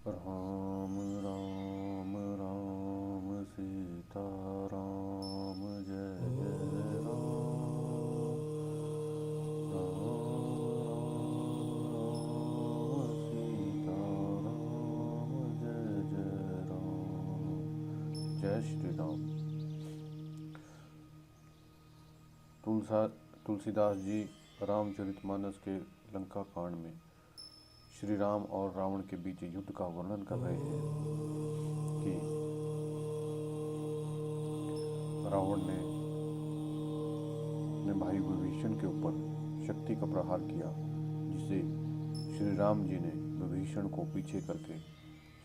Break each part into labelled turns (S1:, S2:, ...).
S1: राम राम राम सीता राम जय जय राम राम राम सीता राम जय जय राम। जय श्री राम। तुलसीदास जी रामचरितमानस के लंका कांड में श्री राम और रावण के बीच युद्ध का वर्णन कर रहे हैं कि रावण ने अपने भाई विभीषण के ऊपर शक्ति का प्रहार किया, जिसे श्री राम जी ने विभीषण को पीछे करके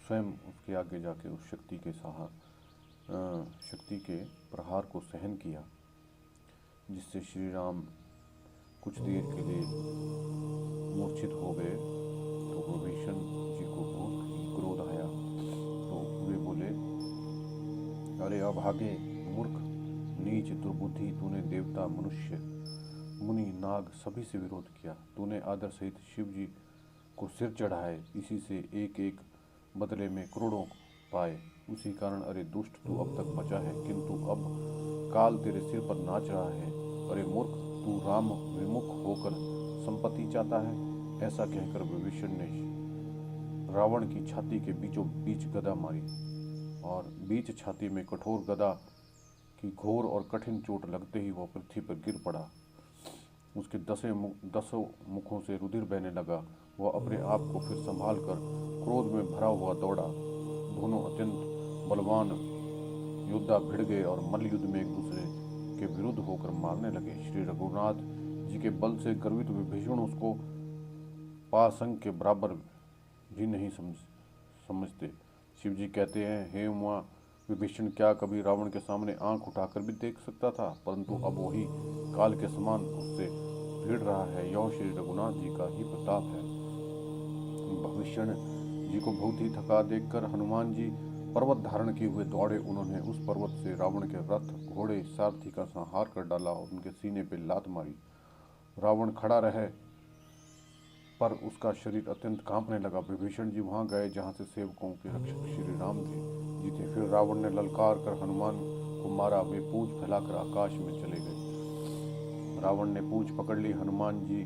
S1: स्वयं उसके आगे जाके उस शक्ति के प्रहार को सहन किया, जिससे श्री राम कुछ देर के लिए मूर्छित हो गए। तो विभीषण जी को बहुत ही क्रोध आया, तो वे बोले, अरे अभागे मूर्ख नीच दुर्बुद्धि, तूने देवता मनुष्य मुनि नाग सभी से विरोध किया, तूने आदर सहित शिव जी को सिर चढ़ाए, इसी से एक एक बदले में करोड़ों पाए, उसी कारण अरे दुष्ट तू अब तक बचा है, किंतु अब काल तेरे सिर पर नाच रहा है। अरे मूर्ख, तू राम विमुख होकर संपत्ति चाहता है। ऐसा कहकर विभीषण ने रावण की छाती के बीचों बीच गदा मारी और बीच छाती में कठोर गदा की घोर और कठिन चोट लगते ही वह पृथ्वी पर गिर पड़ा। उसके दसों मुखों से रुधिर बहने लगा। वह अपने आप को फिर संभाल कर क्रोध में भरा हुआ दौड़ा। दोनों अत्यंत बलवान योद्धा भिड़ गए और मल्ल युद्ध में एक दूसरे के विरुद्ध होकर मारने लगे। श्री रघुनाथ जी के बल से गर्वित विभीषण उसको पासंग के बराबर भी नहीं समझते। शिव जी कहते हैं, हे उमा विभीषण, क्या कभी रावण के सामने आंख उठाकर भी देख सकता था, परंतु अब वही काल के समान उससे भिड़ रहा है। यह श्री रघुनाथ जी का ही प्रताप है। विभीषण जी को बहुत ही थका देखकर हनुमान जी पर्वत धारण किए हुए दौड़े। उन्होंने उस पर्वत से रावण के रथ घोड़े सारथी का संहार कर डाला और उनके सीने पर लात मारी। रावण खड़ा रहे पर उसका शरीर अत्यंत कांपने लगा। विभीषण जी वहां गए जहां से सेवकों के रक्षक श्री राम जी थे। फिर रावण ने ललकार कर हनुमान को मारा। वे पूंछ फैलाकर आकाश में चले गए। रावण ने पूंछ पकड़ ली, हनुमान जी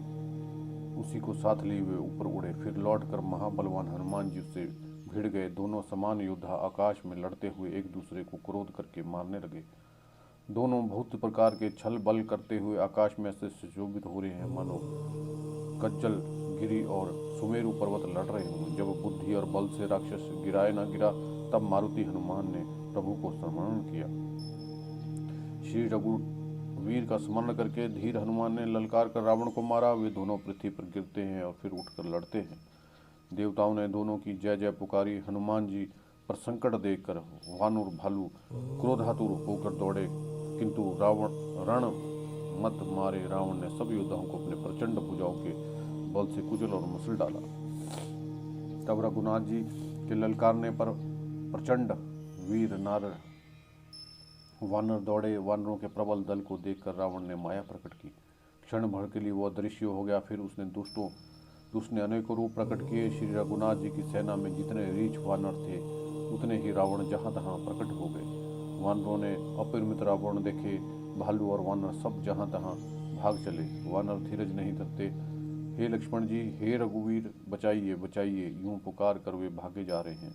S1: उसी को साथ लिए हुए ऊपर उड़े। फिर लौटकर महाबलवान हनुमान जी उससे भिड़ गए। दोनों समान योद्धा आकाश में लड़ते हुए एक दूसरे को क्रोध करके मारने लगे। दोनों बहुत प्रकार के छल बल करते हुए आकाश में ऐसे सुशोभित हो रहे हैं मानो कज्जल गिरी और सुमेरु पर्वत लड़ रहे हों। जब बुद्धि और बल से राक्षस गिराए न गिरा, तब मारुति हनुमान ने प्रभु को स्मरण किया। श्री रघुवीर का स्मरण करके धीर हनुमान ने ललकार कर रावण को मारा। वे दोनों पृथ्वी पर गिरते हैं और फिर उठकर लड़ते हैं। देवताओं ने दोनों की जय जय पुकारी। हनुमान जी पर संकट देखकर वानर भालू क्रोधातुर होकर दौड़े, किंतु रण मत मारे रावण ने सब योद्धाओं को अपने प्रचंड भुजाओं के बल से कुचल और मसल डाला। तब रघुनाथ जी के ललकारने पर प्रचंड वीर नार वानर दौड़े। वानरों के प्रबल दल को देखकर रावण ने माया प्रकट की। क्षण भर के लिए वह दृश्य हो गया। फिर उसने अनेकों रूप प्रकट किए। श्री रघुनाथ जी की सेना में जितने रीछ वानर थे, उतने ही रावण जहां तहां प्रकट हो गए। वानरों ने अपरिमित रावण देखे। भालू और वानर सब जहां तहां भाग चले। वानर धीरज नहीं धरते। हे लक्ष्मण जी, हे रघुवीर, बचाइए बचाइए, यूं पुकार कर वे भागे जा रहे हैं।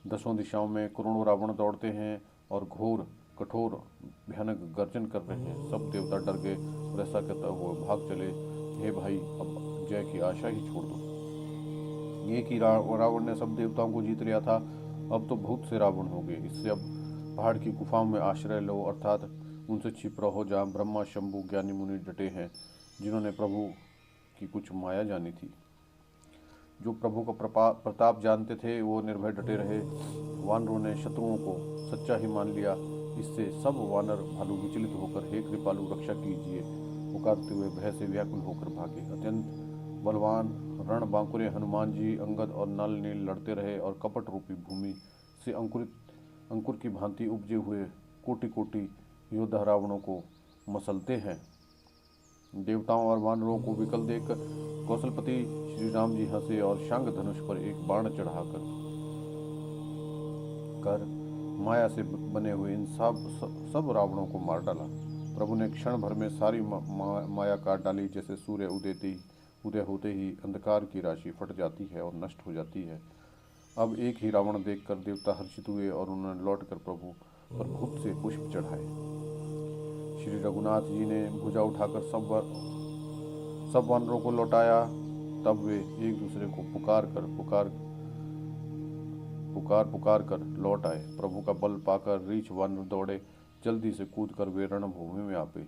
S1: दसों दिशाओं में करोड़ों रावण दौड़ते हैं और घोर कठोर भयानक गर्जन कर रहे हैं। सब देवता डर गए और ऐसा कहता हुआ भाग चले, हे भाई, अब जय की आशा ही छोड़ दो। एक ही रावण ने सब देवताओं को जीत लिया था, अब तो बहुत से रावण हो गए। इससे अब पहाड़ की गुफाओं में आश्रय लो, अर्थात उनसे छिप रहो जहाँ ब्रह्मा शंभु ज्ञानी मुनि डटे हैं, जिन्होंने प्रभु की कुछ माया जानी थी। जो प्रभु का प्रताप जानते थे वो निर्भय डटे रहे। वानरों ने शत्रुओं को सच्चा ही मान लिया। इससे सब वानर भालू विचलित होकर, हे कृपालु रक्षा कीजिए, पुकारते हुए भय से व्याकुल होकर भागे। अत्यंत बलवान रण बांकुरे हनुमान जी अंगद और नल नील लड़ते रहे और कपट रूपी भूमि से अंकुर की भांति उपजे हुए कोटि कोटि योद्धा रावणों को मसलते हैं। देवताओं और वानरों को विकल देखकर कौशलपति श्री राम जी हंसे और शांग धनुष पर एक बाण चढ़ाकर कर माया से बने हुए इन सब रावणों को मार डाला। प्रभु ने क्षण भर में सारी माया काट डाली। जैसे सूर्य उदय होते ही अंधकार की राशि फट जाती है और नष्ट हो जाती है। अब एक ही रावण देखकर देवता हर्षित हुए और उन्होंने लौटकर प्रभु पर बहुत से पुष्प चढ़ाए। श्री रघुनाथ जी ने भुजा उठाकर सब वानरों को लौटाया। तब वे एक दूसरे को पुकार कर लौट आए। प्रभु का बल पाकर रीछ वानर दौड़े, जल्दी से कूदकर वे रणभूमि में आ गए।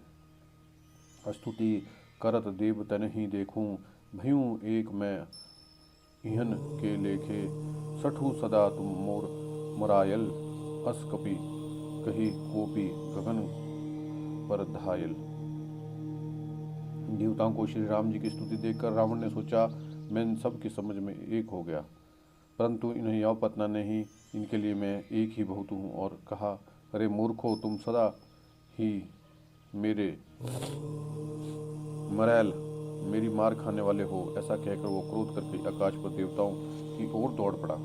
S1: स्तुति करत देव तन ही देखूं, भयूं एक मैं इहन के लेखे, सठू सदा तुम मोर मरायल, अस कपि कही कोपी गगन पर धायल। देवताओं को श्री राम जी की स्तुति देखकर रावण ने सोचा, मैं इन सब की समझ में एक हो गया, परंतु इन्हें यह पता नहीं इनके लिए मैं एक ही बहुत हूँ। और कहा, अरे मूर्खो, तुम सदा ही मेरे मरैल, मेरी मार खाने वाले हो। ऐसा कहकर वो क्रोध करके आकाश पर देवताओं की ओर दौड़ पड़ा।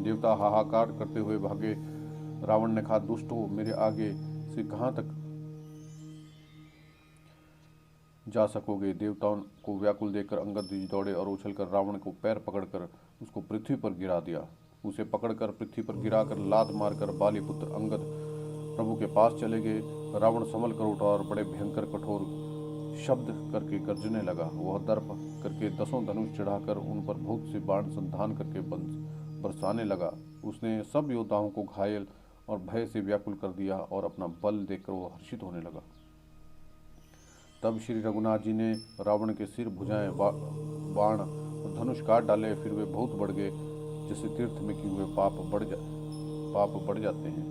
S1: देवता हाहाकार करते हुए भागे। रावण ने कहा, दुष्ट हो, मेरे आगे से कहाँ तक जा सकोगे। देवताओं को व्याकुल देखकर अंगद जी दौड़े और उछलकर रावण को पैर पकड़कर उसको पृथ्वी पर गिरा दिया। उसे पकड़कर पृथ्वी पर गिराकर लात मारकर बालीपुत्र अंगद प्रभु के पास चले गए। रावण संभल कर उठा और बड़े भयंकर कठोर शब्द करके गर्जने लगा। वह दर्प करके 10 धनुष चढ़ाकर उन पर बहुत से बाण संधान करके बरसाने लगा। उसने सब योद्धाओं को घायल और भय से व्याकुल कर दिया और अपना बल देखकर वह हर्षित होने लगा। तब श्री रघुनाथ जी ने रावण के सिर, भुजाएं, बाण और धनुष काट डाले। फिर वे बहुत बढ़ गए, जैसे तीर्थ में किए हुए पाप बढ़ जाते हैं,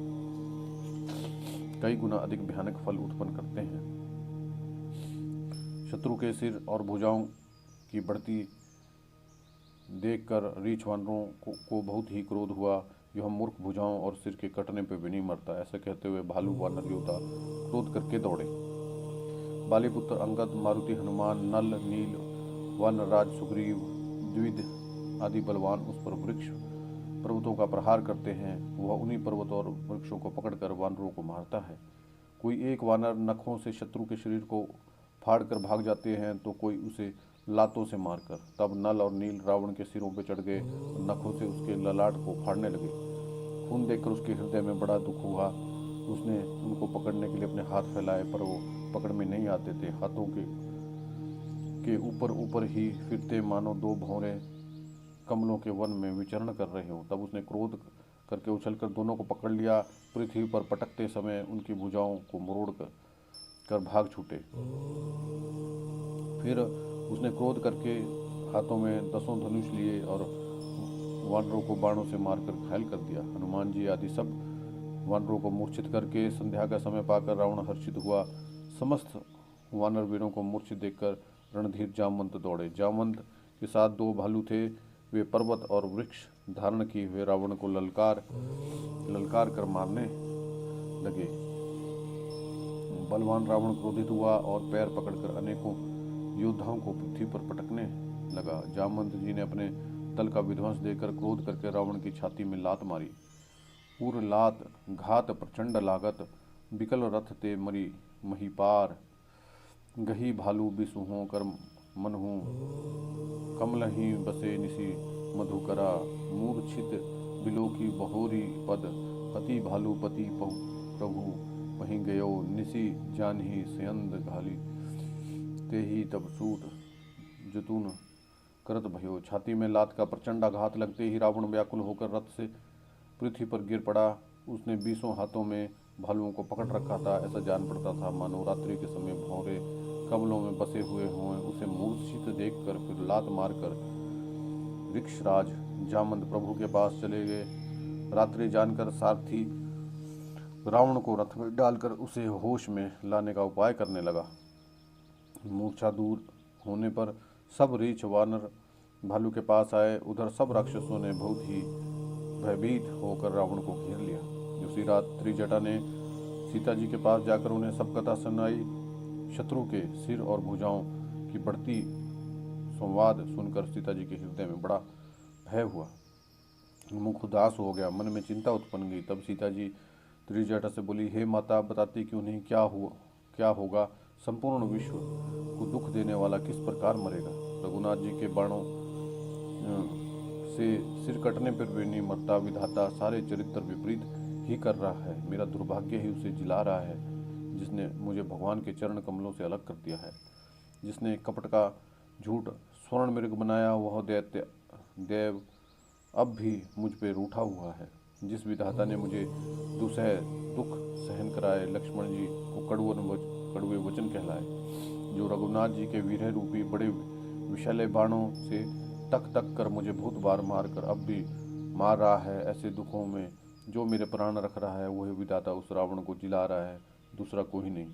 S1: कई गुना अधिक भयानक फल उत्पन्न करते हैं। शत्रु के सिर और भुजाओं की बढ़ती देखकर रीछ वानरों को बहुत ही क्रोध हुआ। यह मूर्ख भुजाओं और सिर के कटने पर भी नहीं मरता। ऐसा कहते हुए भालू वानर योद्धा क्रोध करके दौड़े। बालीपुत्र अंगद, मारुति, हनुमान, नल, नील, वन राज, सुग्रीव, द्विविद आदि बलवान उस पर वृक्ष पर्वतों का प्रहार करते हैं। वह उन्हीं पर्वत और वृक्षों को पकड़कर वानरों को मारता है। कोई एक वानर नखों से शत्रु के शरीर को फाड़कर भाग जाते हैं, तो कोई उसे लातों से मारकर। तब नल और नील रावण के सिरों पर चढ़ गए और नखों से उसके ललाट को फाड़ने लगे। खून देखकर उसके हृदय में बड़ा दुख हुआ। उसने उनको पकड़ने के लिए अपने हाथ फैलाए, पर वो पकड़ में नहीं आते थे। हाथों के ऊपर ही फिरते, मानो 2 भौरे कमलों के वन में विचरण कर रहे हो। तब उसने क्रोध करके उछलकर दोनों को पकड़ लिया। पृथ्वी पर पटकते समय उनकी भुजाओं को मरोड़ कर भाग छूटे। फिर उसने क्रोध करके हाथों में 10 धनुष लिए और वानरों को बाणों से मारकर घायल कर दिया। हनुमान जी आदि सब वानरों को मूर्छित करके संध्या का समय पाकर रावण हर्षित हुआ। समस्त वानर वीरों को मूर्छित देखकर रणधीर जामवंत दौड़े। जामवंत के साथ 2 भालू थे। वे पर्वत और वृक्ष धारण किए हुए रावण को ललकार कर मारने लगे। बलवान रावण क्रोधित हुआ और पैर पकड़कर अनेकों योद्धाओं को पृथ्वी पर पटकने लगा। जामवंत जी ने अपने दल का विध्वंस देकर क्रोध करके रावण की छाती में लात मारी। पूर लात घात प्रचंड लागत, बिकल रथ ते मरी महीपार, गही भालू बिसुहों कर मनहू, कमलही बसे निसी मधुकरा, मूर्छित बिलोकी बहोरी पद, पति भालू पति प्रभु वहीं गयो, निसी जानही सयंद घाली, ते ही तब सूट जतुन करत भयो। छाती में लात का प्रचंड आघात लगते ही रावण व्याकुल होकर रथ से पृथ्वी पर गिर पड़ा। उसने 20 हाथों में भालुओं को पकड़ रखा था। ऐसा जान पड़ता था मानो रात्रि के समय भौरे कमलों में बसे हुए हों। उसे मूर्छित देखकर फिर लात मारकर वृक्षराज जामवंत प्रभु के पास चले गए। रात्रि जानकर सारथी रावण को रथ में डालकर उसे होश में लाने का उपाय करने लगा। मूर्छा दूर होने पर सब रीछ वानर भालू के पास आए। उधर सब राक्षसों ने बहुत ही भयभीत होकर रावण को घेर लिया। उसी रात त्रिजटा ने सीता जी के पास जाकर उन्हें सब कथा सुनाई। शत्रु के सिर और भुजाओं की बढ़ती संवाद सुनकर सीता जी के हृदय में बड़ा भय हुआ। मुख उदास हो गया, मन में चिंता उत्पन्न गई। तब सीता जी त्रिजटा से बोली, हे माता, बताती क्यों नहीं, क्या होगा? संपूर्ण विश्व को दुख देने वाला किस प्रकार मरेगा? रघुनाथ जी के बाणों से सिर कटने पर भी नहीं मरता। विधाता सारे चरित्र विपरीत ही कर रहा है। मेरा दुर्भाग्य ही उसे जिला रहा है, जिसने मुझे भगवान के चरण कमलों से अलग कर दिया है। जिसने कपट का झूठ स्वर्ण मृग बनाया, वह दैत्य देव अब भी मुझ पे रूठा हुआ है। जिस विधाता ने मुझे दुसह दुख सहन कराए, लक्ष्मण जी को कड़वे वचन कहलाए, जो रघुनाथ जी के वीरह रूपी बड़े विषैले बाणों से तक तक कर मुझे बहुत बार मार कर अब भी मार रहा है, ऐसे दुखों में जो मेरे प्राण रख रहा है, वही विधाता उस रावण को जिला रहा है, दूसरा कोई नहीं।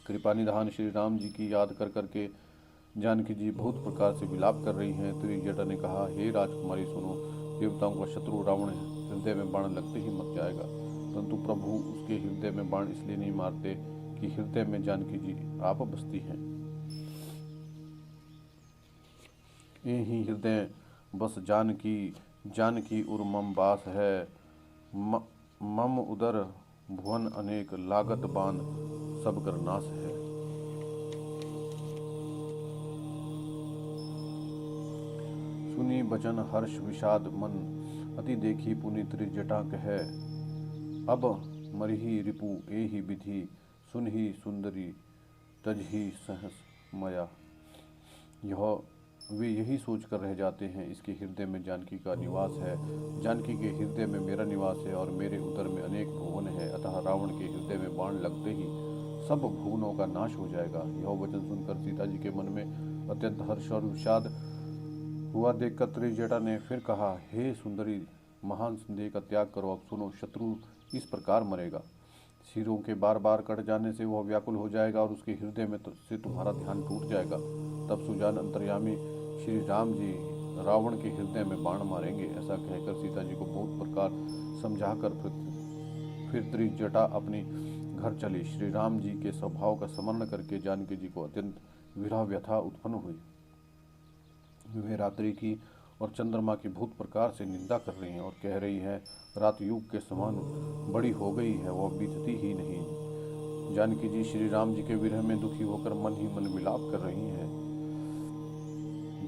S1: कृपा निधान श्री राम जी की याद कर करके जानकी जी बहुत प्रकार से विलाप कर रही हैं। त्रिजटा ने कहा, हे राजकुमारी सुनो, देवताओं का शत्रु रावण हृदय में बाण लगते ही मर जाएगा, परंतु प्रभु उसके हृदय में बाण इसलिए नहीं मारते कि हृदय में जानकी जी आप बसती हैं। यही हृदय बस जानकी उर मम बास है। मम उदर भुवन अनेक, लागत बान सब कर नाश है। सुनी बचन हर्ष विषाद मन, अति देखी पुनि त्रिजटा कहे। अब मरही रिपु एहि विधि, सुनहि सुंदरी तजहि सहस मया। वे यही सोच कर रह जाते हैं, इसके हृदय में जानकी का निवास है, जानकी के हृदय में मेरा निवास है, और मेरे उदर में अनेक भुवन है। अतः रावण के हृदय में बाण लगते ही सब भुवनों का नाश हो जाएगा। यह वचन सुनकर सीता जी के मन में अत्यंत हर्ष और विषाद हुआ। देखकर त्रिजटा ने फिर कहा, हे सुंदरी, महान संदेह का त्याग करो। अब सुनो, शत्रु इस प्रकार मरेगा। सिरों के बार बार कट जाने से वह व्याकुल हो जाएगा और उसके हृदय में से तुम्हारा ध्यान टूट जाएगा। तब सुजान अंतर्यामी श्री राम जी रावण के हृदय में बाण मारेंगे। ऐसा कहकर सीता जी को बहुत प्रकार समझाकर फिर त्रिजटा अपने घर चली। श्री राम जी के स्वभाव का स्मरण करके जानकी जी को अत्यंत विरह व्यथा उत्पन्न हुई। वे रात्रि की और चंद्रमा की बहुत प्रकार से निंदा कर रही हैं और कह रही हैं, रात युग के समान बड़ी हो गई है, वह बीतती ही नहीं। जानकी जी श्री राम जी के विरह में दुखी होकर मन ही मन विलाप कर रही हैं।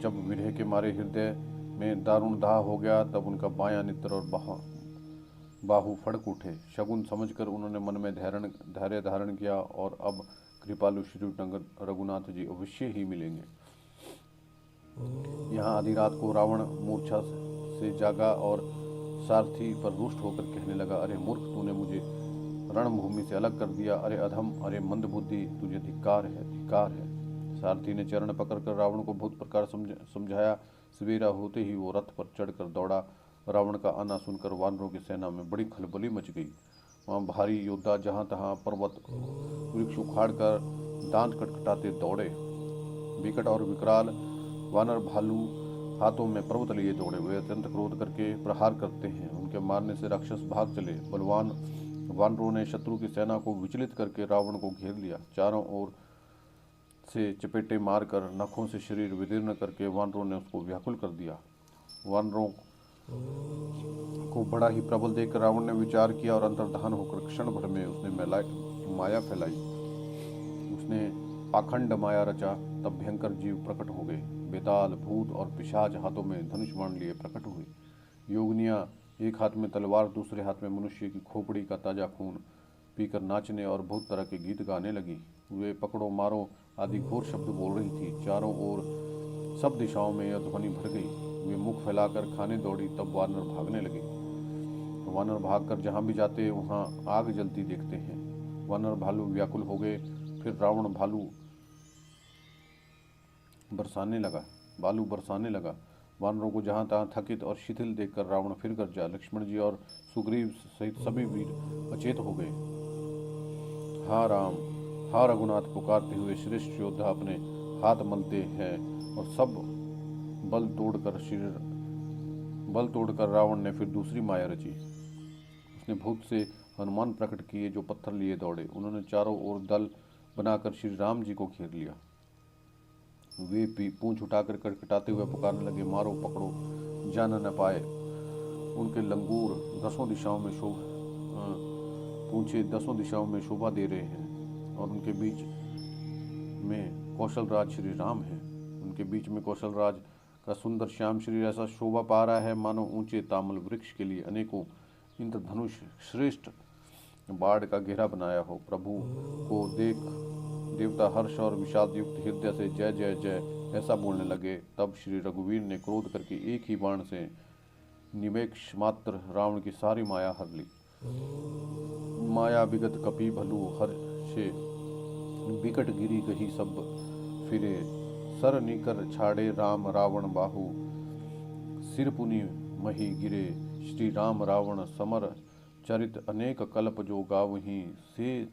S1: जब विरह के मारे हृदय में दारुण दाह हो गया, तब उनका बायां नेत्र और बाहु फड़क उठे। शगुन समझकर उन्होंने मन में धैर्य धारण किया, और अब कृपालु श्री रघुनाथ जी अवश्य ही मिलेंगे। यहाँ आधी रात को रावण मूर्छा से जागा और सारथी पर रुष्ट होकर कहने लगा, अरे मूर्ख, तूने मुझे रणभूमि से अलग कर दिया। अरे अधम, अरे मंद बुद्धि, तुझे धिक्कार है, धिक्कार है। सारथी ने चरण पकड़कर रावण को बहुत प्रकार समझाया। सवेरा होते ही वो रथ पर चढ़कर दौड़ा। रावण का आना सुनकर वानरों की सेना में बड़ी खलबली मच गई। वहाँ भारी योद्धा जहाँ तहाँ पर्वत वृक्ष उखाड़ कर दांत कटकटाते दौड़े। विकट और विकराल वानर भालू हाथों में पर्वत लिए दौड़े। वे अत्यंत क्रोध करके प्रहार करते हैं। उनके मारने से राक्षस भाग चले। बलवान वानरों ने शत्रु की सेना को विचलित करके रावण को घेर लिया। चारों ओर से चपेटे मारकर नखों से शरीर विदीर्ण करके वानरों ने उसको व्याकुल कर दिया। वानरों को बड़ा ही प्रबल देखकर रावण ने विचार किया और अंतर्धान होकर क्षण भर में उसने माया फैलाई। उसने पाखंड माया रचा। तब भयंकर जीव प्रकट हो गए। बेताल, भूत और पिशाच हाथों में धनुष बाण लिए प्रकट हुए। योगनियाँ एक हाथ में तलवार, दूसरे हाथ में मनुष्य की खोपड़ी का ताजा खून पीकर नाचने और बहुत तरह के गीत गाने लगी। वे पकड़ो मारो आदि घोर शब्द बोल रही थी। चारों ओर सब दिशाओं में यह ध्वनि भर गई। वे मुख फैलाकर खाने दौड़ी। तब वानर भागने लगे। वानर भागकर जहाँ भी जाते वहाँ आग जलती देखते हैं। वानर भालू व्याकुल हो गए। फिर रावण बालू बरसाने लगा। वानरों को जहाँ तहाँ थकित और शिथिल देखकर रावण फिर गरजा। लक्ष्मण जी और सुग्रीव सहित सभी वीर अचेत हो गए। हा राम, हा रघुनाथ पुकारते हुए श्रेष्ठ योद्धा अपने हाथ मलते हैं, और सब बल तोड़कर रावण ने फिर दूसरी माया रची। उसने भूत से हनुमान प्रकट किए, जो पत्थर लिए दौड़े। उन्होंने चारों ओर दल बनाकर श्री राम जी को घेर लिया। वे पूंछ उठाकर कटकटाते हुए पुकारने लगे, मारो पकड़ो जान न पाए। उनके लंगूर दसों दिशाओं में पूंछे दसों दिशाओं में शोभा दे रहे हैं और उनके बीच में कौशल राज श्री राम है। उनके बीच में कौशल राज का सुंदर श्याम शरीर ऐसा शोभा पा रहा है मानो ऊंचे तामल वृक्ष के लिए अनेकों इंद्रधनुष श्रेष्ठ बाढ़ का घेरा बनाया हो। प्रभु को देख देवता हर्ष और विषाद युक्त हृदय से जय जय जय ऐसा बोलने लगे। तब श्री रघुवीर ने क्रोध करके एक ही बाण से निमेष मात्र रावण की सारी माया हर ली। माया विगत कपि भलु हर्षे बिकट गिरी गही सब फिरे सर निकर छाड़े राम रावण बाहु सिर पुनि मही गिरे। श्री राम रावण समर चरित अनेक कल्प जो गावहीं से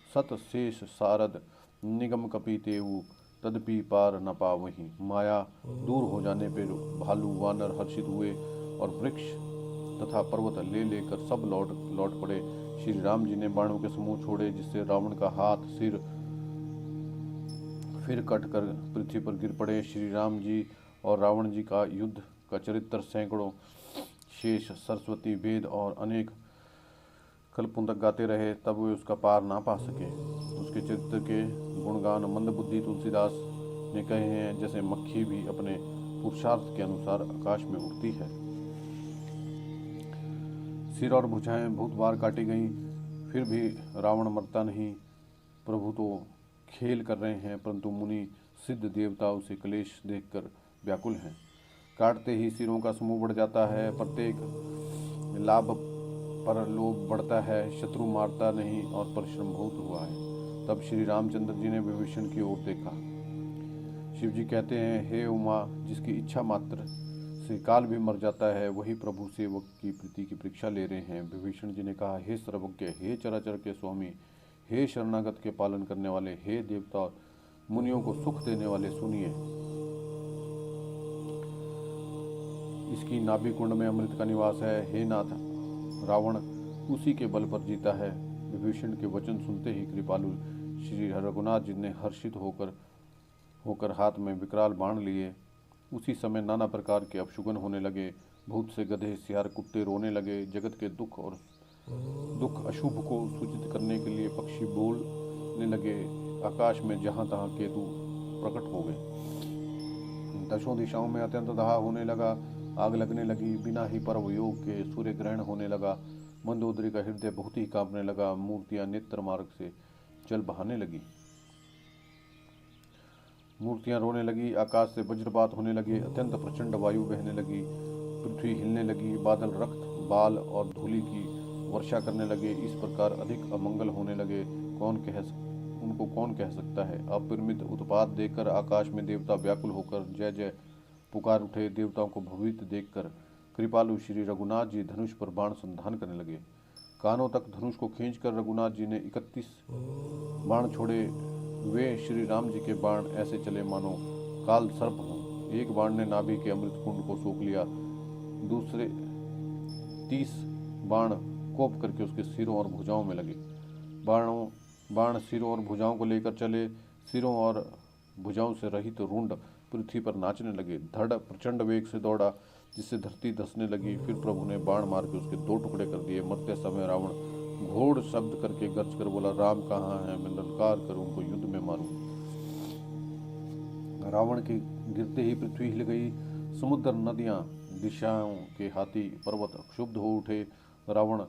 S1: सत शेष सारद निगम कपि तेऊ तदपि पार न पावहीं। माया दूर हो जाने पर भालू वानर हर्षित हुए और वृक्ष तथा पर्वत ले लेकर सब लौट पड़े। श्री राम जी ने बाणों के समूह छोड़े जिससे रावण का हाथ सिर फिर कट कर पृथ्वी पर गिर पड़े। श्री राम जी और रावण जी का युद्ध का चरित्र सैकड़ों शेष सरस्वती वेद और अनेक कल्पों तक गाते रहे तब वे उसका पार ना पा सके। उसके चरित्र के गुणगान मंदबुद्धि तुलसीदास ने कहे हैं, जैसे मक्खी भी अपने पुरुषार्थ के अनुसार आकाश में उड़ती है। सिर और भुजाएं बहुत बार काटी गईं, फिर भी रावण मरता नहीं। प्रभु तो खेल कर रहे हैं, परंतु मुनि सिद्ध देवता उसे क्लेश देखकर व्याकुल हैं। काटते ही सिरों का समूह बढ़ जाता है, प्रत्येक लाभ पर लोभ बढ़ता है, शत्रु मारता नहीं और परिश्रम बहुत हुआ है। तब श्री रामचंद्र जी ने विभीषण की ओर देखा। शिव जी कहते हैं, हे उमा, जिसकी इच्छा मात्र से काल भी मर जाता है, वही प्रभु सेवक की प्रीति की परीक्षा ले रहे हैं। विभीषण जी ने कहा, हे सर्वज्ञ, हे चराचर के स्वामी, हे शरणागत के पालन करने वाले, हे देवता मुनियों को सुख देने वाले, सुनिए। इसकी नाभि कुंड में अमृत का निवास है। हे नाथ, रावण उसी के बल पर जीता है। विभीषण के वचन सुनते ही कृपालु श्री रघुनाथ जी ने हर्षित होकर हाथ में विकराल बाण लिए। उसी समय नाना प्रकार के अपशुगन होने लगे। बहुत से गधे, सियार, कुत्ते रोने लगे। जगत के दुख अशुभ को सूचित करने के लिए पक्षी बोलने लगे। आकाश में जहां तहां केतु प्रकट हो गए। दशों दिशाओं में अत्यंत दाह होने लगा। आग लगने लगी। बिना ही पर्व योग के सूर्य ग्रहण होने लगा। मंदोदरी का हृदय बहुत ही कांपने लगा। मूर्तियां नेत्र मार्ग से जल बहाने लगी। मूर्तियां रोने लगी। आकाश से वज्रपात होने लगे। अत्यंत प्रचंड वायु बहने लगी। पृथ्वी हिलने लगी। बादल रक्त, बाल और धूलि की वर्षा करने लगे। इस प्रकार अधिक अमंगल होने लगे। उनको कौन कह सकता है। अपरिमित उत्पात देखकर आकाश में देवता व्याकुल होकर जय जय पुकार उठे। देवताओं को भवित देखकर कृपालु श्री रघुनाथ जी धनुष पर बाण संधान करने लगे। कानों तक धनुष को खींचकर रघुनाथ जी ने 31 बाण छोड़े। वे श्री राम जी के बाण ऐसे चले मानो काल सर्प हों। एक बाण ने नाभि के अमृत कुंड को सोख लिया। दूसरे 30 बाण कोप करके उसके सिरों और भुजाओं में लगे। बाण सिरों और भुजाओं को लेकर चले। सिरों और भुजाओं से रहित रुंड पृथ्वी पर नाचने लगे। धड़ प्रचंड वेग से दौड़ा जिससे धरती धंसने लगी। फिर प्रभु ने बाण मार के उसके 2 टुकड़े कर दिए। मरते समय रावण घोड़ शब्द करके गर्ज कर बोला, राम कहाँ है, मैं ललकार कर उनको युद्ध में मारूं। रावण के गिरते ही पृथ्वी हिल गई। समुद्र, नदियां, दिशाओं के हाथी, पर्वत क्षुब्ध हो उठे। रावण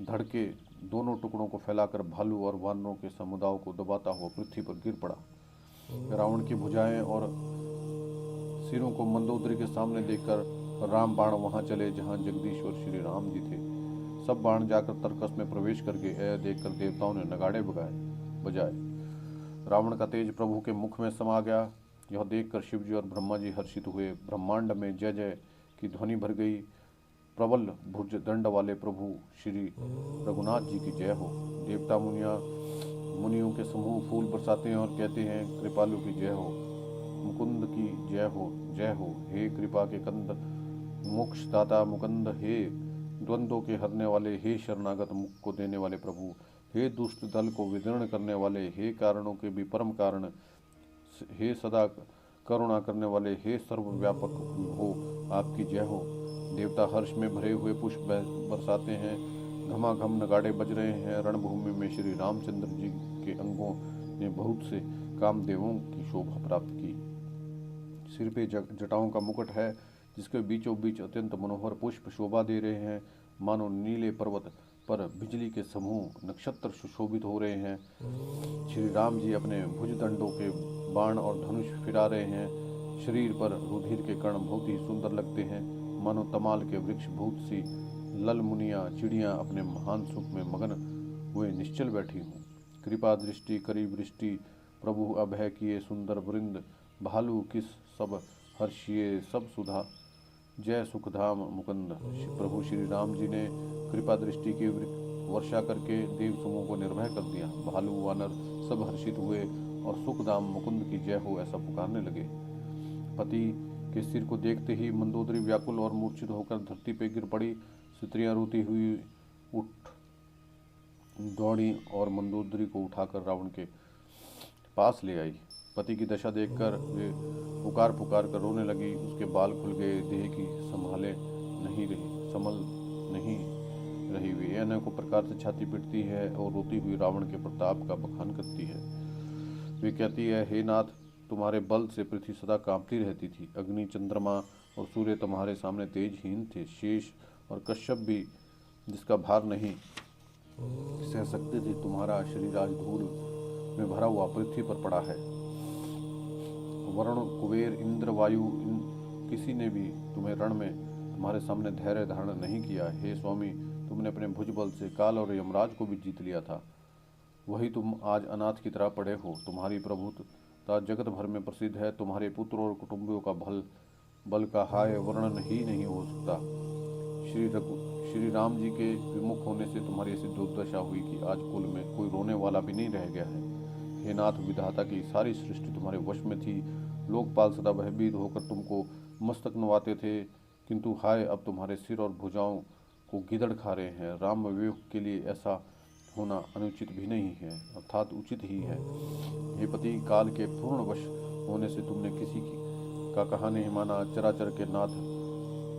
S1: धड़के दोनों टुकड़ों को फैलाकर भालू और वानरों के समुदायों को दबाता हुआ पृथ्वी पर गिर पड़ा। रावण की भुजाएं और सिरों को मंदोदरी के सामने देखकर राम बाण वहां चले जहां जगदीश्वर श्री राम जी थे। सब बाण जाकर तर्कस में प्रवेश कर गए। यह देखकर देवताओं ने नगाड़े बजाए। रावण का तेज प्रभु के मुख में समा गया। यह देखकर शिव जी और ब्रह्मा जी हर्षित हुए। ब्रह्मांड में जय जय की ध्वनि भर गई। प्रबल भुज दंड वाले प्रभु श्री रघुनाथ जी की जय हो। देवता मुनियों के समूह फूल बरसाते हैं और कहते हैं, कृपालु की जय हो, मुकुंद की जय हो, जय हो। हे कृपा के कंद, मोक्षदाता मुकुंद, हे द्वंद्वों के हरने वाले, हे शरणागत मुख को देने वाले प्रभु, हे दुष्ट दल को विदीर्ण करने वाले, हे कारणों के भी परम कारण, हे सदा करुणा करने वाले हे सर्वव्यापक हो, आपकी जय हो। देवता हर्ष में भरे हुए पुष्प बरसाते हैं, घमाघम नगाड़े बज रहे हैं। रणभूमि में श्री रामचंद्र जी के अंगों ने बहुत से कामदेवों की शोभा प्राप्त की। सिर पे जटाओं का मुकुट है, जिसके बीचों बीच अत्यंत मनोहर पुष्प शोभा दे रहे हैं, मानो नीले पर्वत पर बिजली के समूह नक्षत्र सुशोभित हो रहे हैं। श्री राम जी अपने भुजदंडों के बाण और धनुष फिरा रहे हैं। शरीर पर रुधिर के कण बहुत ही सुंदर लगते हैं, मानो तमाल के वृक्ष बहुत सी लल मुनिया चिड़ियाँ अपने महान सुख में मगन हुए निश्चल बैठी हूँ। कृपा दृष्टि करी वृष्टि, प्रभु अभय किए सुंदर वृंद, भालू किस सब हर्षिए सब सुधा, जय सुखधाम मुकुंद। प्रभु श्री राम जी ने कृपा दृष्टि की वर्षा करके देव समूह को निर्भय कर दिया। भालू वानर सब हर्षित हुए और सुखधाम मुकुंद की जय हो ऐसा पुकारने लगे। पति के सिर को देखते ही मंदोदरी व्याकुल और मूर्छित होकर धरती पर गिर पड़ी। स्त्रियां रोती हुई उठ दौड़ी और मंदोदरी को उठाकर रावण के पास ले आई। पति की दशा देखकर वे पुकार पुकार कर रोने लगी। उसके बाल खुल गए, देह की संभल नहीं रही। वे अनेकों प्रकार से छाती पीटती है और रोती हुई रावण के प्रताप का बखान करती है। वे कहती है, हे नाथ, तुम्हारे बल से पृथ्वी सदा कांपती रहती थी। अग्नि, चंद्रमा और सूर्य तुम्हारे सामने तेजहीन थे। शेष और कश्यप भी, जिसका भार नहीं सह सकते थे, तुम्हारा शरीर आज धूल में भरा हुआ पृथ्वी पर पड़ा है। वरुण, कुबेर, इंद्र, वायु, किसी ने भी तुम्हें रण में तुम्हारे सामने धैर्य धारण नहीं किया। हे स्वामी, तुमने अपने भुजबल से काल और यमराज को भी जीत लिया था, वही तुम आज अनाथ की तरह पड़े हो। तुम्हारी प्रभुता जगत भर में प्रसिद्ध है। तुम्हारे पुत्र और कुटुंबियों का बल का हाय वर्णन ही नहीं हो सकता। श्री राम जी के विमुख होने से तुम्हारी ऐसी दुर्दशा हुई कि आज कुल में कोई रोने वाला भी नहीं रह गया है। हे नाथ, विधाता की सारी सृष्टि तुम्हारे वश में थी। लोकपाल सदा भयभीत होकर तुमको मस्तक नवाते थे, किंतु हाय, अब तुम्हारे सिर और भुजाओं को गिदड़ खा रहे हैं। राम विवेक के लिए ऐसा होना अनुचित भी नहीं है, अर्थात उचित ही है। हे पति, काल के पूर्ण वश होने से तुमने किसी का कहा नहीं माना। चराचर के नाथ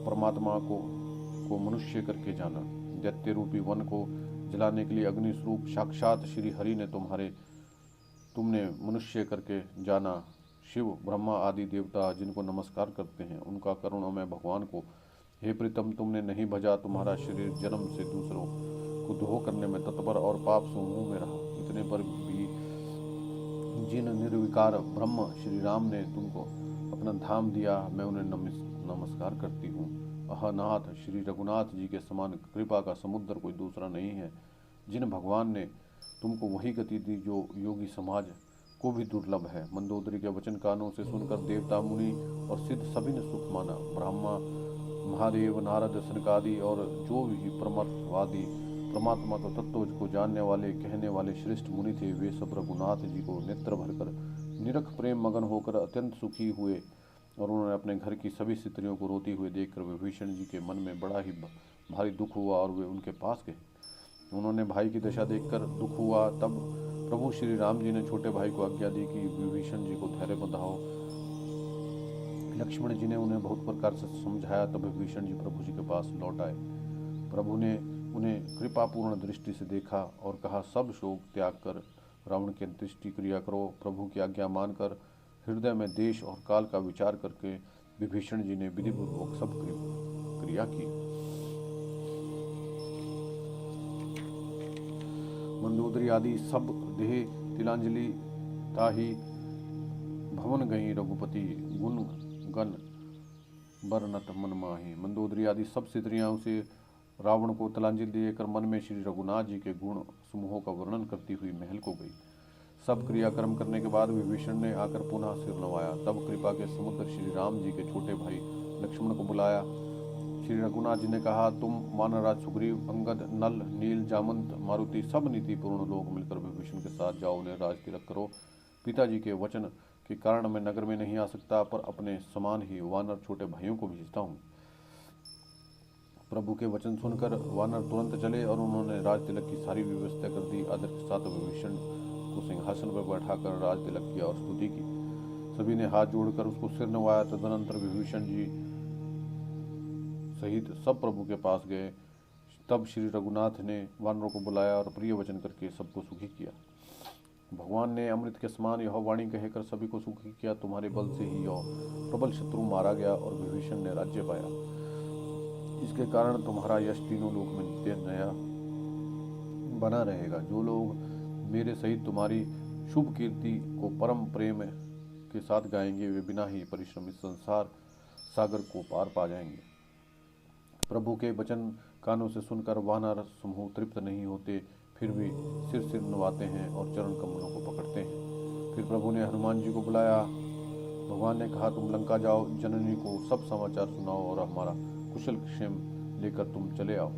S1: परमात्मा को मनुष्य करके जाना। दैत्य रूपी वन को जलाने के लिए अग्नि स्वरूप साक्षात श्री हरि ने तुमने मनुष्य करके जाना। शिव, ब्रह्मा आदि देवता जिनको नमस्कार करते हैं, उनका करुणामय भगवान को हे प्रीतम तुमने नहीं भजा। तुम्हारा शरीर जन्म से दूसरों को द्रोह करने में तत्पर और पाप समूह में रहा। इतने पर भी जिन निर्विकार ब्रह्म श्री राम ने तुमको अपना धाम दिया, मैं उन्हें नमस्कार करती हूँ। अहनाथ, श्री रघुनाथ जी के समान कृपा का समुद्र कोई दूसरा नहीं है। जिन भगवान ने तुमको वही गति दी जो योगी समाज को भी दुर्लभ है। मंदोदरी के वचन कानों से सुनकर देवता, मुनि और सिद्ध सभी ने सुख माना। ब्रह्मा, महादेव, नारद, सनकादि और जो भी परमर्थवादी परमात्मा को तत्व को जानने वाले कहने वाले श्रेष्ठ मुनि थे, वे सब रघुनाथ जी को नेत्र भरकर निरख प्रेम मगन होकर अत्यंत सुखी हुए। और उन्होंने अपने घर की सभी स्त्रियों को रोती हुए देखकर विभीषण जी के मन में बड़ा ही भारी दुख हुआ और वे उनके पास गए। उन्होंने भाई की दशा देखकर दुख हुआ। तब प्रभु श्री राम जी ने छोटे भाई को आज्ञा दी कि विभीषण जी को धैर्य बंधाओ। लक्ष्मण जी ने उन्हें बहुत प्रकार से समझाया। तब विभीषण जी प्रभु जी के पास लौट आए। प्रभु ने उन्हें कृपापूर्ण दृष्टि से देखा और कहा, सब शोक त्याग कर रावण की अंत्येष्टि क्रिया करो। प्रभु की आज्ञा मानकर हृदय में देश और काल का विचार करके विभीषण जी ने विधिपूर्वक सब क्रिया की। मंदोदरी आदि सब देह तिलांजलि ताही भवन गई। रघुपति गुण गण बरनत मन माही। मंदोदरी आदि सब स्त्रियां उसे रावण को तिलांजलि देकर मन में श्री रघुनाथ जी के गुण समूहों का वर्णन करती हुई महल को गई। सब क्रियाक्रम करने के बाद विभीषण ने आकर पुनः सिर नवाया। तब कृपा के समुद्र श्री राम जी के छोटे भाई लक्ष्मण को बुलाया। श्री रघुनाथ जी ने कहा, तुम वानरराज सुग्रीव, अंगद, नल, नील, जामंत, मारुति सब नीतिपूर्ण लोग मिलकर विभीषण के साथ जाओ, उन्हें राज तिलक करो। पिताजी के वचन के कारण मैं नगर में नहीं आ सकता, पर अपने समान ही वानर छोटे भाइयों को भेजता हूँ। प्रभु के वचन सुनकर वानर तुरंत चले और उन्होंने राज तिलक की सारी व्यवस्था कर दी। आदर के साथ विभीषण को सिंहासन पर बैठाकर राज तिलक किया और स्तुति की। सभी ने हाथ जोड़कर उसको सिर नवाया। तदनंतर विभीषण जी सहित सब प्रभु के पास गए। तब श्री रघुनाथ ने वानरों को बुलाया और प्रिय वचन करके सबको सुखी किया। भगवान ने अमृत के समान यह वाणी कहकर सभी को सुखी किया। तुम्हारे बल से ही यह प्रबल शत्रु मारा गया और विभीषण ने राज्य पाया। इसके कारण तुम्हारा यश तीनों लोक में नित्य नया बना रहेगा। जो लोग मेरे सहित तुम्हारी शुभ कीर्ति को परम प्रेम के साथ गाएंगे, वे बिना ही परिश्रम इस संसार सागर को पार पा जाएंगे। प्रभु के वचन कानों से सुनकर वानर समूह तृप्त नहीं होते, फिर भी सिर सिर नवाते हैं और चरण कमलों को पकड़ते हैं। फिर प्रभु ने हनुमान जी को बुलाया। भगवान ने कहा, तुम लंका जाओ, जननी को सब समाचार सुनाओ और हमारा कुशल क्षेम लेकर तुम चले आओ।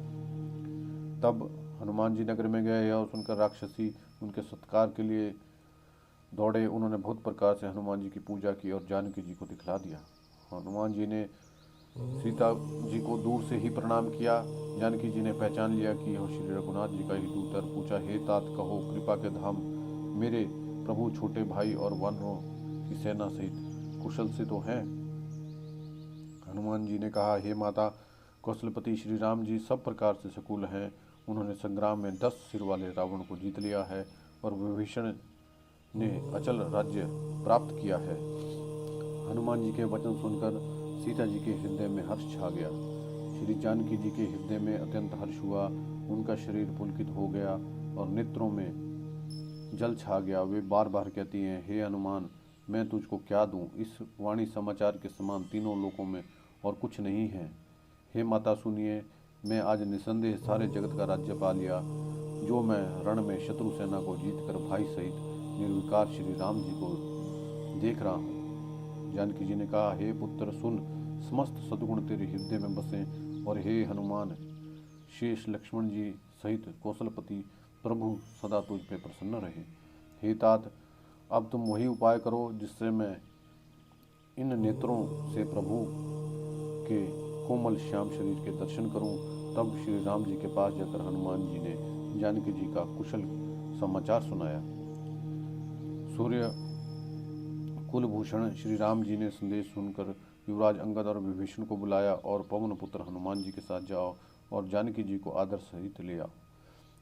S1: तब हनुमान जी नगर में गए। यह सुनकर राक्षसी उनके सत्कार के लिए दौड़े। उन्होंने बहुत प्रकार से हनुमान जी की पूजा की और जानकी जी को दिखला दिया। हनुमान जी ने सीता जी को दूर से ही प्रणाम किया। जानकी जी ने पहचान लिया कि यह श्री रघुनाथ जी का ही दूत है। पूछा, हे तात, कहो कृपा के धाम, मेरे प्रभु छोटे भाई और वानरों की सेना सहित कुशल से तो हैं? हनुमान जी ने कहा, हे माता, कौशलपति श्री राम जी सब प्रकार से सकुल हैं। उन्होंने संग्राम में 10 सिर वाले रावण को जीत लिया है और विभीषण ने अचल राज्य प्राप्त किया है। हनुमान जी के वचन सुनकर सीता जी के हृदय में हर्ष छा गया। श्री जानकी जी के हृदय में अत्यंत हर्ष हुआ। उनका शरीर पुलकित हो गया और नेत्रों में जल छा गया। वे बार बार कहती हैं, हे हनुमान, मैं तुझको क्या दूं? इस वाणी समाचार के समान तीनों लोकों में और कुछ नहीं है। हे माता सुनिए, मैं आज निसंदेह सारे जगत का राज्य पा लिया। जो मैं रण में शत्रु सेना को जीतकर भाई सहित निर्विकार श्री राम जी को देख रहा हूँ। जानकी जी ने कहा, हे पुत्र सुन, समस्त सद्गुण तेरे हृदय में बसे और हे हनुमान, शेष लक्ष्मण जी सहित कौशलपति प्रभु सदा तुझ पे प्रसन्न रहे। हे तात, अब तुम वही उपाय करो जिससे मैं इन नेत्रों से प्रभु के कोमल श्याम शरीर के दर्शन करूं। तब श्री राम जी के पास जाकर हनुमान जी ने जानकी जी का कुशल समाचार सुनाया। सूर्य कुलभूषण श्री राम जी ने संदेश सुनकर युवराज अंगद और विभीषण को बुलाया और पवन पुत्र हनुमान जी के साथ जाओ और जानकी जी को आदर सहित ले आओ।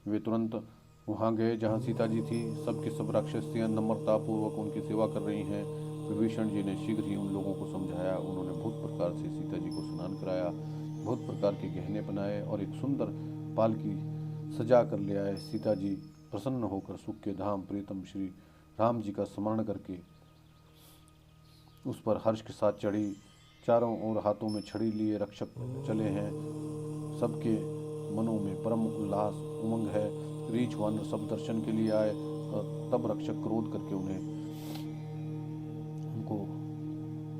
S1: वे तुरंत वहां गए जहां सीता जी थी। सबके सब राक्षसियां नम्रता पूर्वक उनकी सेवा कर रही हैं। विभीषण जी ने शीघ्र ही उन लोगों को समझाया। उन्होंने बहुत प्रकार से सीता जी को स्नान कराया, बहुत प्रकार के गहने बनाए और एक सुंदर पालकी सजा कर ले आए। सीता जी प्रसन्न होकर सुख के धाम प्रीतम श्री राम जी का स्मरण करके उस पर हर्ष के साथ चढ़ी। चारों ओर हाथों में छड़ी लिए रक्षक चले हैं। सबके मनों में परम उल्लास उमंग है। रीछ वानर सब दर्शन के लिए आए। तब रक्षक क्रोध करके उनको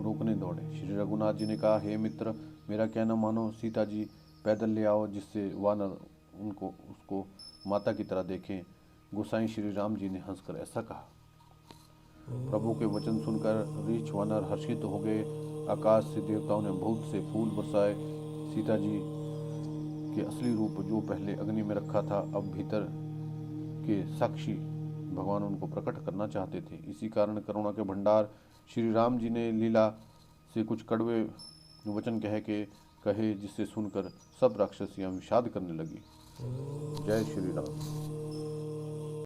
S1: रोकने दौड़े। श्री रघुनाथ जी ने कहा, हे मित्र, मेरा कहना मानो, सीता जी पैदल ले आओ, जिससे वानर उसको माता की तरह देखें। गोसाई श्री राम जी ने हंसकर ऐसा कहा। प्रभु के वचन सुनकर रीछ वानर हर्षित हो गए। आकाश से देवताओं ने बहुत से फूल बरसाए। सीता जी के असली रूप जो पहले अग्नि में रखा था, अब भीतर के साक्षी भगवान उनको प्रकट करना चाहते थे। इसी कारण करुणा के भंडार श्री राम जी ने लीला से कुछ कड़वे वचन कहे, जिससे सुनकर सब राक्षसियां विषाद करने लगी। जय श्री राम।